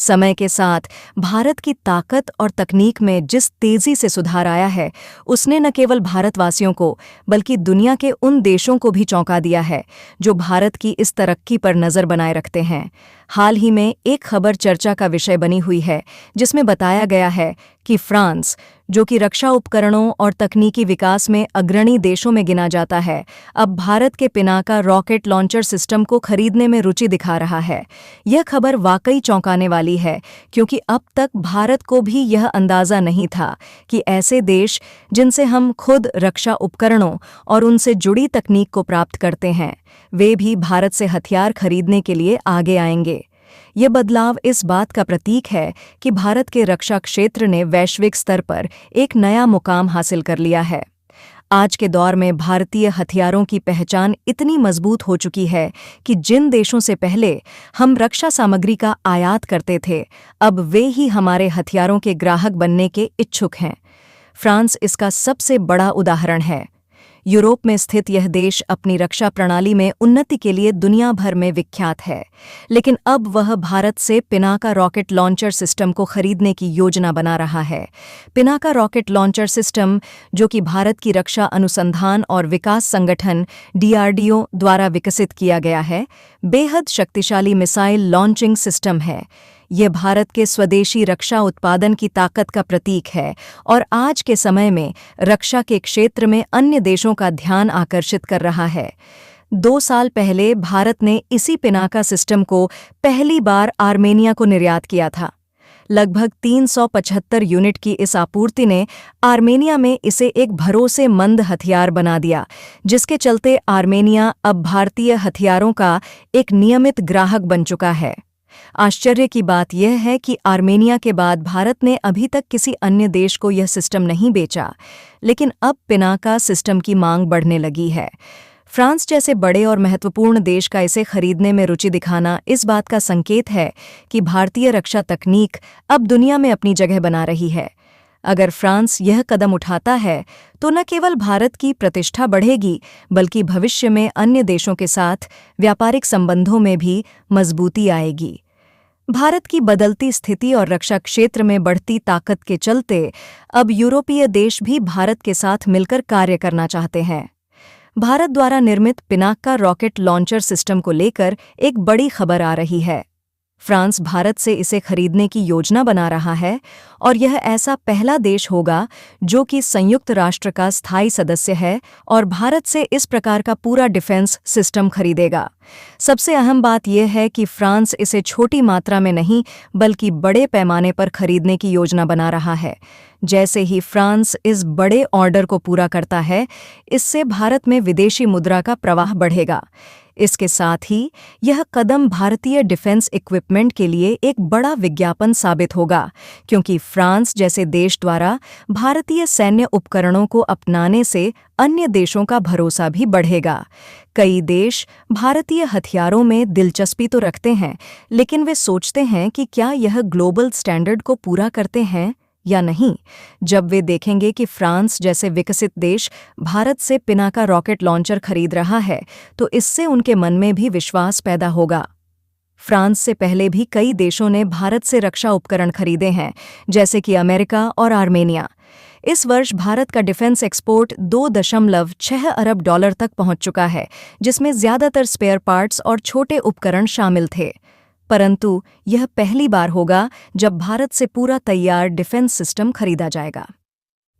समय के साथ भारत की ताकत और तकनीक में जिस तेजी से सुधार आया है, उसने न केवल भारतवासियों को बल्कि दुनिया के उन देशों को भी चौंका दिया है जो भारत की इस तरक्की पर नज़र बनाए रखते हैं। हाल ही में एक खबर चर्चा का विषय बनी हुई है जिसमें बताया गया है कि फ्रांस, जो कि रक्षा उपकरणों और तकनीकी विकास में अग्रणी देशों में गिना जाता है, अब भारत के पिनाका रॉकेट लॉन्चर सिस्टम को खरीदने में रुचि दिखा रहा है। यह खबर वाकई चौंकाने वाली है क्योंकि अब तक भारत को भी यह अंदाज़ा नहीं था कि ऐसे देश जिनसे हम खुद रक्षा उपकरणों और उनसे जुड़ी तकनीक को प्राप्त करते हैं, वे भी भारत से हथियार खरीदने के लिए आगे आएंगे। ये बदलाव इस बात का प्रतीक है कि भारत के रक्षा क्षेत्र ने वैश्विक स्तर पर एक नया मुकाम हासिल कर लिया है। आज के दौर में भारतीय हथियारों की पहचान इतनी मजबूत हो चुकी है कि जिन देशों से पहले हम रक्षा सामग्री का आयात करते थे, अब वे ही हमारे हथियारों के ग्राहक बनने के इच्छुक हैं। फ्रांस इसका सबसे बड़ा उदाहरण है। यूरोप में स्थित यह देश अपनी रक्षा प्रणाली में उन्नति के लिए दुनिया भर में विख्यात है, लेकिन अब वह भारत से पिनाका रॉकेट लॉन्चर सिस्टम को खरीदने की योजना बना रहा है। पिनाका रॉकेट लॉन्चर सिस्टम, जो कि भारत की रक्षा अनुसंधान और विकास संगठन DRDO द्वारा विकसित किया गया है, बेहद शक्तिशाली मिसाइल लॉन्चिंग सिस्टम है। यह भारत के स्वदेशी रक्षा उत्पादन की ताकत का प्रतीक है और आज के समय में रक्षा के क्षेत्र में अन्य देशों का ध्यान आकर्षित कर रहा है। 2 साल पहले भारत ने इसी पिनाका सिस्टम को पहली बार आर्मेनिया को निर्यात किया था। लगभग 375 यूनिट की इस आपूर्ति ने आर्मेनिया में इसे एक भरोसेमंद हथियार बना दिया, जिसके चलते आर्मेनिया अब भारतीय हथियारों का एक नियमित ग्राहक बन चुका है। आश्चर्य की बात यह है कि आर्मेनिया के बाद भारत ने अभी तक किसी अन्य देश को यह सिस्टम नहीं बेचा, लेकिन अब पिनाका सिस्टम की मांग बढ़ने लगी है। फ्रांस जैसे बड़े और महत्वपूर्ण देश का इसे खरीदने में रुचि दिखाना इस बात का संकेत है कि भारतीय रक्षा तकनीक अब दुनिया में अपनी जगह बना रही है। अगर फ्रांस यह कदम उठाता है तो न केवल भारत की प्रतिष्ठा बढ़ेगी, बल्कि भविष्य में अन्य देशों के साथ व्यापारिक संबंधों में भी मजबूती आएगी। भारत की बदलती स्थिति और रक्षा क्षेत्र में बढ़ती ताकत के चलते अब यूरोपीय देश भी भारत के साथ मिलकर कार्य करना चाहते हैं। भारत द्वारा निर्मित पिनाका रॉकेट लॉन्चर सिस्टम को लेकर एक बड़ी खबर आ रही है। फ्रांस भारत से इसे खरीदने की योजना बना रहा है और यह ऐसा पहला देश होगा जो कि संयुक्त राष्ट्र का स्थायी सदस्य है और भारत से इस प्रकार का पूरा डिफेंस सिस्टम खरीदेगा। सबसे अहम बात यह है कि फ्रांस इसे छोटी मात्रा में नहीं बल्कि बड़े पैमाने पर खरीदने की योजना बना रहा है। जैसे ही फ्रांस इस बड़े ऑर्डर को पूरा करता है, इससे भारत में विदेशी मुद्रा का प्रवाह बढ़ेगा। इसके साथ ही यह कदम भारतीय डिफेंस इक्विपमेंट के लिए एक बड़ा विज्ञापन साबित होगा, क्योंकि फ्रांस जैसे देश द्वारा भारतीय सैन्य उपकरणों को अपनाने से अन्य देशों का भरोसा भी बढ़ेगा। कई देश भारतीय हथियारों में दिलचस्पी तो रखते हैं, लेकिन वे सोचते हैं कि क्या यह ग्लोबल स्टैंडर्ड को पूरा करते हैं या नहीं। जब वे देखेंगे कि फ्रांस जैसे विकसित देश भारत से पिनाका रॉकेट लॉन्चर खरीद रहा है, तो इससे उनके मन में भी विश्वास पैदा होगा। फ्रांस से पहले भी कई देशों ने भारत से रक्षा उपकरण खरीदे हैं, जैसे कि अमेरिका और आर्मेनिया। इस वर्ष भारत का डिफेंस एक्सपोर्ट $2.6 अरब तक पहुंच चुका है, जिसमें ज्यादातर स्पेयर पार्ट्स और छोटे उपकरण शामिल थे। परंतु यह पहली बार होगा जब भारत से पूरा तैयार डिफेंस सिस्टम खरीदा जाएगा।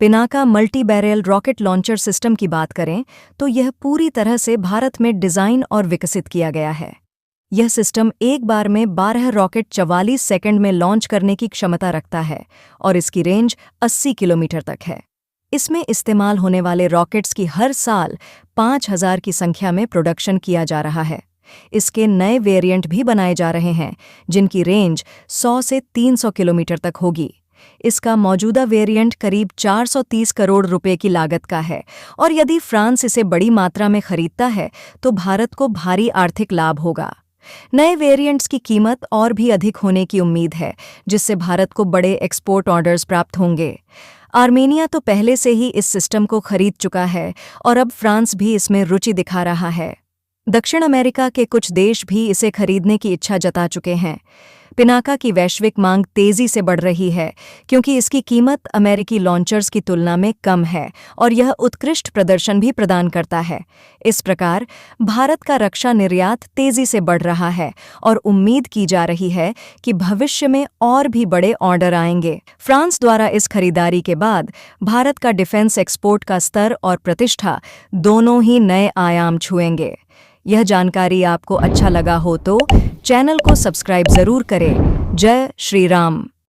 Pinaka multi barrel rocket launcher system की बात करें तो यह पूरी तरह से भारत में डिज़ाइन और विकसित किया गया है। यह सिस्टम एक बार में 12 रॉकेट 44 सेकंड में लॉन्च करने की क्षमता रखता है और इसकी रेंज 80 किलोमीटर तक है। इसमें इस्तेमाल होने वाले रॉकेट्स की हर साल 5000 की संख्या में प्रोडक्शन किया जा रहा है। इसके नए वेरिएंट भी बनाए जा रहे हैं, जिनकी रेंज 100 से 300 किलोमीटर तक होगी। इसका मौजूदा वेरिएंट करीब 430 करोड़ रुपए की लागत का है और यदि फ्रांस इसे बड़ी मात्रा में खरीदता है तो भारत को भारी आर्थिक लाभ होगा। नए वेरिएंट्स की कीमत और भी अधिक होने की उम्मीद है, जिससे भारत को बड़े एक्सपोर्ट ऑर्डर्स प्राप्त होंगे। आर्मेनिया तो पहले से ही इस सिस्टम को खरीद चुका है और अब फ्रांस भी इसमें रुचि दिखा रहा है। दक्षिण अमेरिका के कुछ देश भी इसे खरीदने की इच्छा जता चुके हैं। पिनाका की वैश्विक मांग तेजी से बढ़ रही है क्योंकि इसकी कीमत अमेरिकी लॉन्चर्स की तुलना में कम है और यह उत्कृष्ट प्रदर्शन भी प्रदान करता है। इस प्रकार भारत का रक्षा निर्यात तेजी से बढ़ रहा है और उम्मीद की जा रही है कि भविष्य में और भी बड़े ऑर्डर आएंगे। फ्रांस द्वारा इस खरीदारी के बाद भारत का डिफेंस एक्सपोर्ट का स्तर और प्रतिष्ठा दोनों ही नए आयाम छुएंगे। यह जानकारी आपको अच्छा लगा हो तो चैनल को सब्सक्राइब जरूर करें। जय श्री राम।